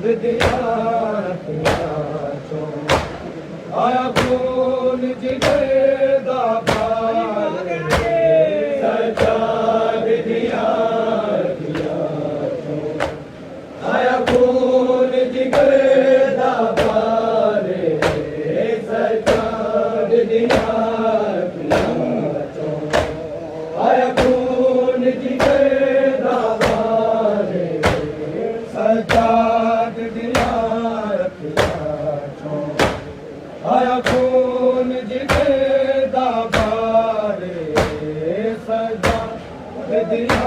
विद्या जिगर दा बार सजाद दिया आया खून जिगर दा बार सजाद दिया आया खून जिगर दा बार सजाद दिया आया खून जिगर दा बार सजाद दिया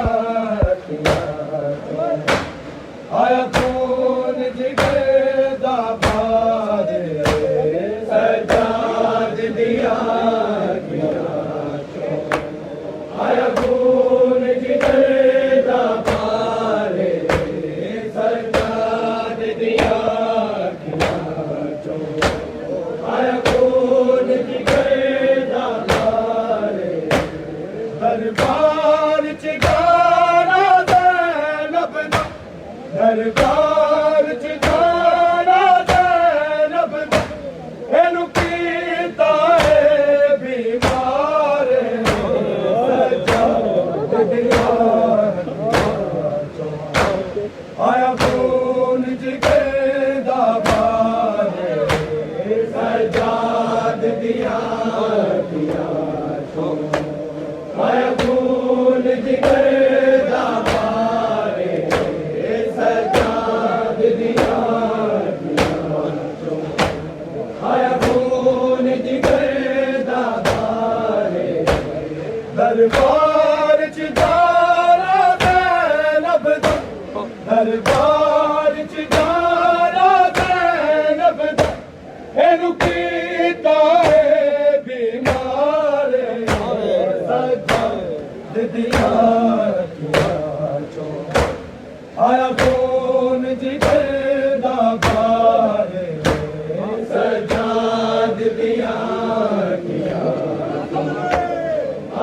आया खून जिगर दा बार सजाद दिया आया खून जिगर दा बार सजाद दिया आया खून जिगर दा बार दरबार च गाना ज़ैनब दा दरबार च गाना ज़ैनब दा एनु कीता है बीमार सजाद दिया आया खून जिगर दा बार सजाद दिया आया खून जिगर दा बार सजाद दिया आया खून जिगर दा बार दरबार च जाना ज़ैनब दा दरबार च जाना ज़ैनब दा एनु कीता है बीमार सजाद दिया आया खून जिगर दा बार सजाद दिया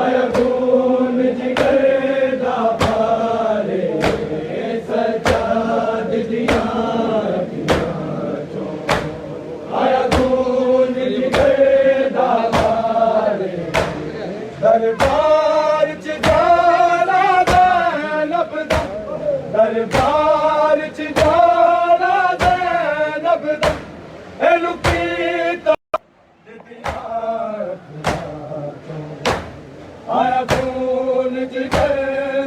आया खून जिगर दा बार सजाद दिया आया खून जिगर दा बार दरबार च जाना ज़ैनब दा दरबार च जाना ज़ैनब दा एनु कीता आया खून जिगर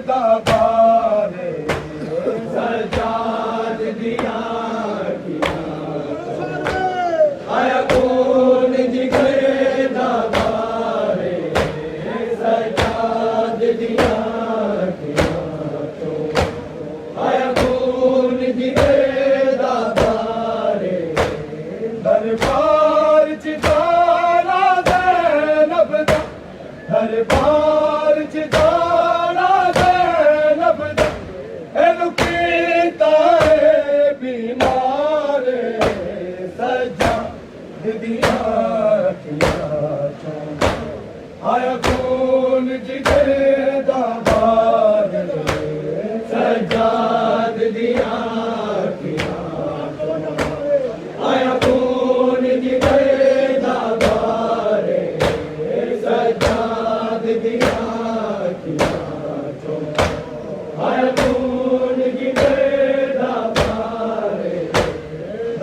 दा बार सजाद दिया आया खून जिगर दा बार सजाद दिया आया खून जिगर दा बार दरबार च जाना ज़ैनब दा दरबार च जाना ज़ैनब दा एनु कीता है बीमार सजाद दिया आया खून जिगर दा बार सजाद दिया आया खून जिगर दा बार सजाद दिया आया खून जिगर दा बार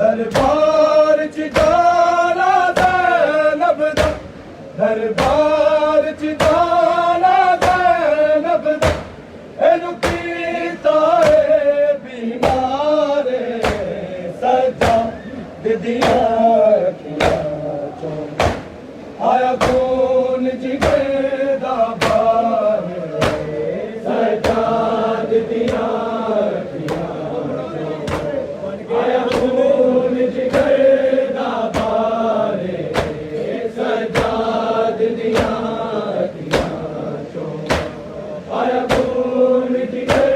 दरबार च जाना ज़ैनब दा दरबार च जाना ज़ैनब दा एनु कीता है बीमार सजाद दिया आया खून जिगर दा बार सजाद दिया आया खून जिगर दा बार सजाद दिया आया खून जिगर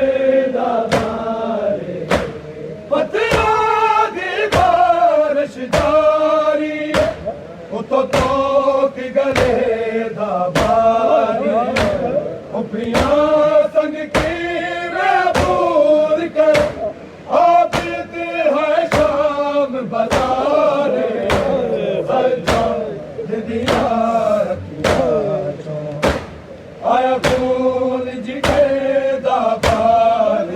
दा बार पत्थरों की बारिश जारी उतो तो गले दा बारी पिया संग की महबूर कर आबिद है शाम बाजार सजा दिया खून जिगर दा पार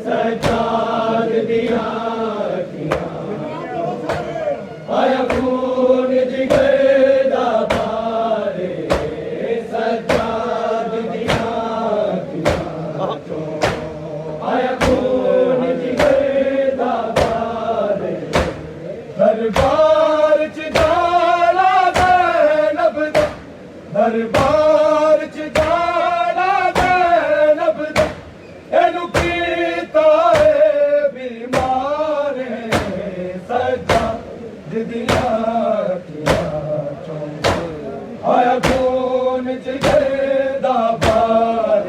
सजाद दिया अखियां आया खून जिगर दा पार सजाद दिया अखियां आया खून जिगर दा पार दरबार च जाना ज़ैनब दा दरबार च जाना ज़ैनब दा एनू कीता है बीमार सजाद दिया अखियां चों आया खून जिगर दा पार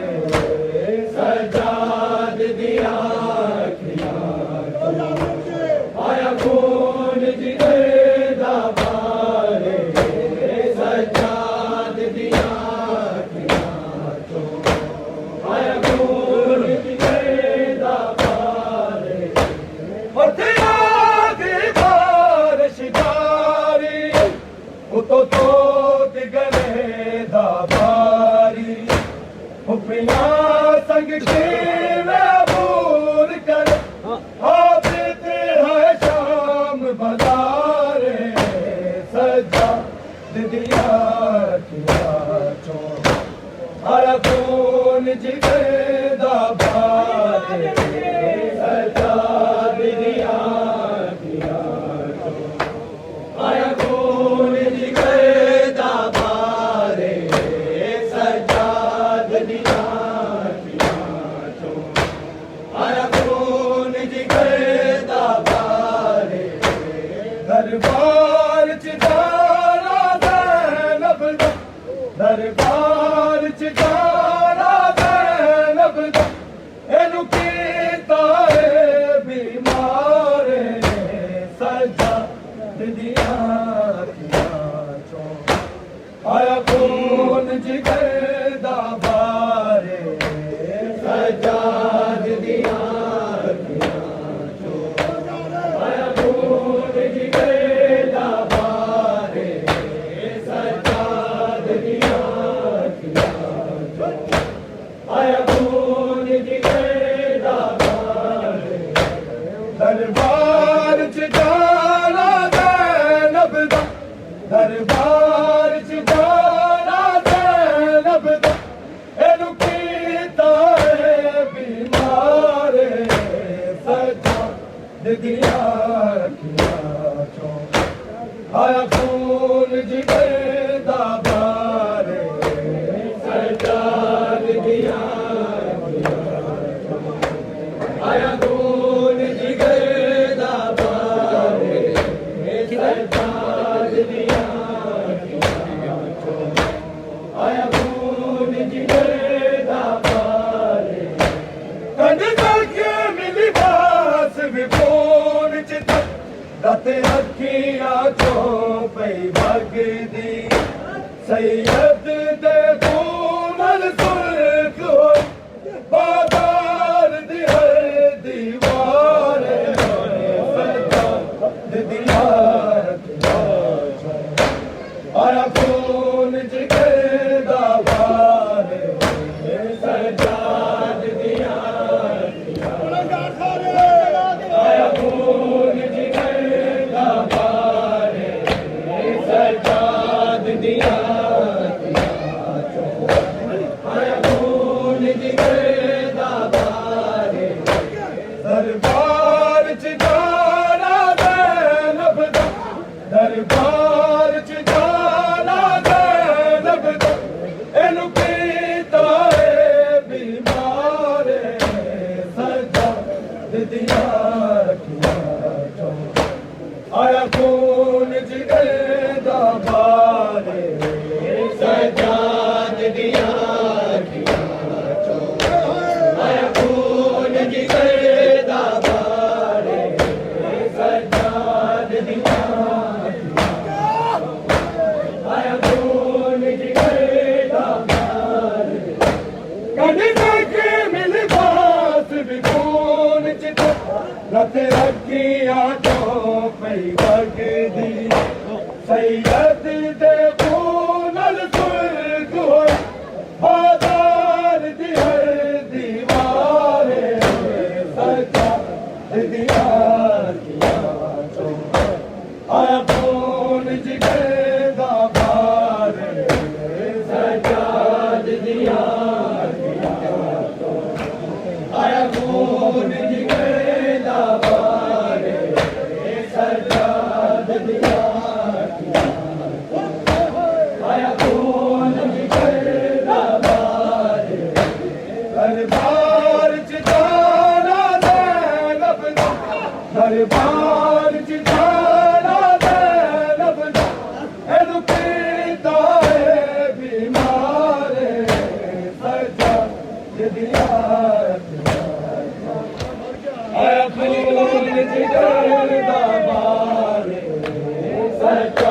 सजाद दिया अखियां चों आया खून जिगर दा पार सजाद दिया अखियां चों आया खून जिगर दा पार पथिया दी बारिश जारी उतो तोत गले दा बारी हुपिया संग केवे बूर कर हाफिज है शाम बदारे सजाद दिया अखियां चों आया खून जिगर दा पार सजाद दिया अखियां चों आया खून जिगर दा पार सजाद दिया अखियां चों आया खून जिगर दा पार दरबार च जाना ज़ैनब दा दरबार च जाना ज़ैनब दा एनू कीता है बीमार सजाद दिया अखियां चों आया खून जिगर दा पार सजाद दिया अखियां चों आया खून जिगर दा पार सजाद दिया अखियां चों आया खून जिगर दा पार दरबार च जाना ज़ैनब दा दरबार च जाना ज़ैनब दा एनू कीता है बीमार सजाद दिया अखियां चों आया खून जिगर दा पार सजाद दिया अखियां चों आया खून जिगर दा पार सजाद दिया अखियां चों आया खून जिगर दा पार कंड करके मिली बास विकोन च दाते अखियां चों पई भगदी सैयद दे खून सुर्ख होई बाजार दी हर दीवार सजाद दिया अखियां चों आया खून जिगर दा पार सजाद दिया अखियां आया खून जिगर दा पार सजाद दिया अखियां चों आया खून जिगर दा पार दरबार च जाना ज़ैनब दा दरबार च जाना ज़ैनब दा एनू कीता है बीमार सजाद दिया अखियां चों आया खून जिगर दा पार सजाद दिया अखियां चों आया खून जिगर दा पार सजाद दिया आया खून जिगर दा पार कंड करके मिल बास विकोन च रत अखियां चों पई भगदी सैयद दे खून सुर्ख होई बचा